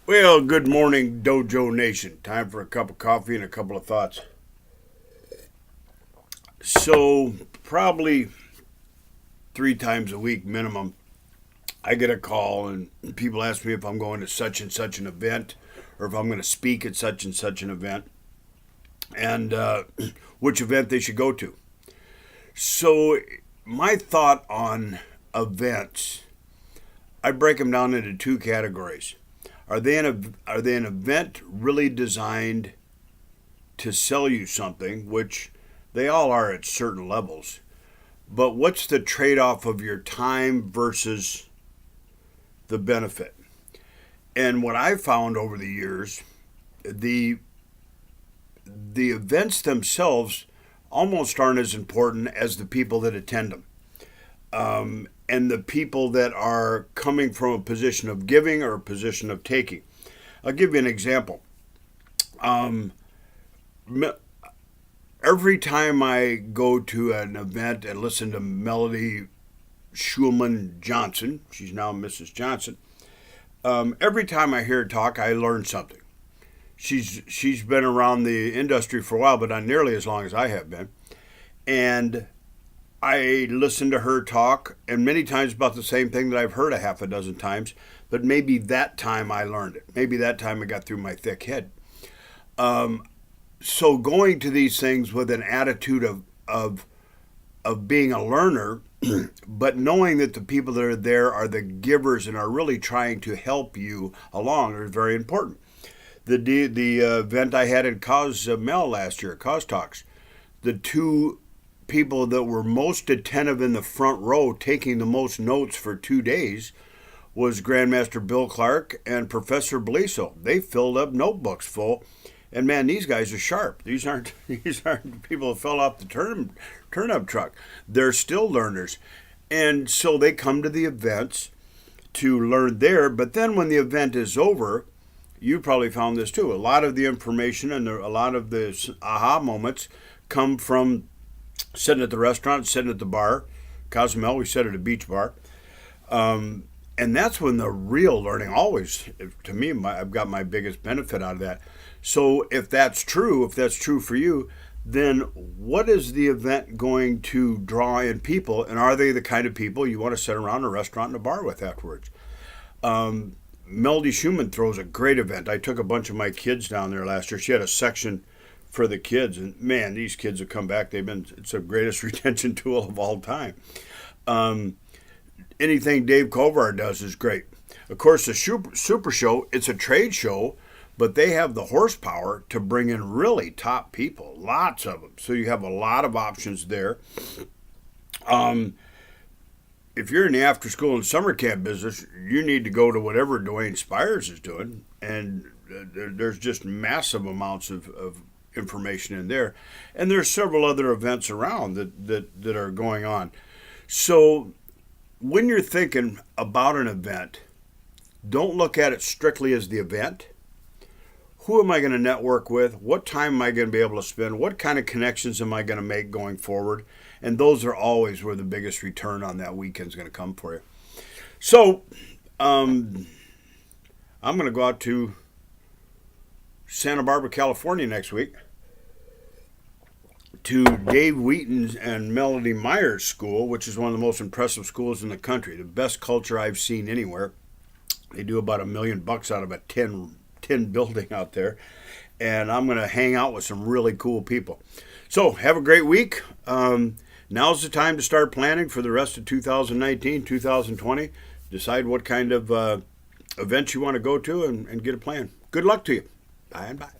Well, good morning, Dojo Nation. Time for a cup of coffee and a couple of thoughts. So, probably 3 times a week minimum, I get a call and people ask me if I'm going to such and such an event or if I'm going to speak at such and such an event and which event they should go to. So, my thought on events, I break them down into 2 categories. Are they an event really designed to sell you something, which they all are at certain levels? But what's the trade-off of your time versus the benefit? And what I've found over the years, the the events themselves almost aren't as important as the people that attend them. And the people that are coming from a position of giving or a position of taking. I'll give you an example. Um, every time I go to an event and listen to Melody Schulman Johnson, she's now Mrs. Johnson, every time I hear her talk, I learn something. She's been around the industry for a while, but not nearly as long as I have been. And I listen to her talk, and many times about the same thing that I've heard a half a dozen times, but maybe that time I learned it. Maybe that time it got through my thick head. So going to these things with an attitude of being a learner, but knowing that the people that are there are the givers and are really trying to help you along is very important. The event I had at Cozumel last year, Cos Talks, the 2 people that were most attentive in the front row, taking the most notes for 2 days, was Grandmaster Bill Clark and Professor Beliso. They filled up notebooks full, and man, these guys are sharp. These aren't people that fell off the turnip truck. They're still learners, and so they come to the events to learn there. But then when the event is over, you probably found this too. A lot of the information and a lot of the aha moments come from sitting at the restaurant, sitting at the bar. Cozumel, we sat at a beach bar. And that's when the real learning always, to me, I've got my biggest benefit out of that. So if that's true for you, then what is the event going to draw in people? And are they the kind of people you want to sit around a restaurant and a bar with afterwards? Melody Schumann throws a great event. I took a bunch of my kids down there last year. She had a section for the kids, and man, these kids have come back. It's the greatest retention tool of all time. Anything Dave Kovar does is great. Of course, the Super Show, it's a trade show, but they have the horsepower to bring in really top people, lots of them. So you have a lot of options there. If you're in the after school and summer camp business, you need to go to whatever Dwayne Spires is doing, and there's just massive amounts of information in there. And there's several other events around that are going on. So when you're thinking about an event, don't look at it strictly as the event. Who am I going to network with? What time am I going to be able to spend? What kind of connections am I going to make going forward? And those are always where the biggest return on that weekend is going to come for you. So I'm going to go out to Santa Barbara, California next week to Dave Wheaton's and Melody Myers School, which is one of the most impressive schools in the country. The best culture I've seen anywhere. They do about $1 million out of a tin building out there. And I'm going to hang out with some really cool people. So have a great week. Now's the time to start planning for the rest of 2019, 2020. Decide what kind of events you want to go to and get a plan. Good luck to you. Bye and bye.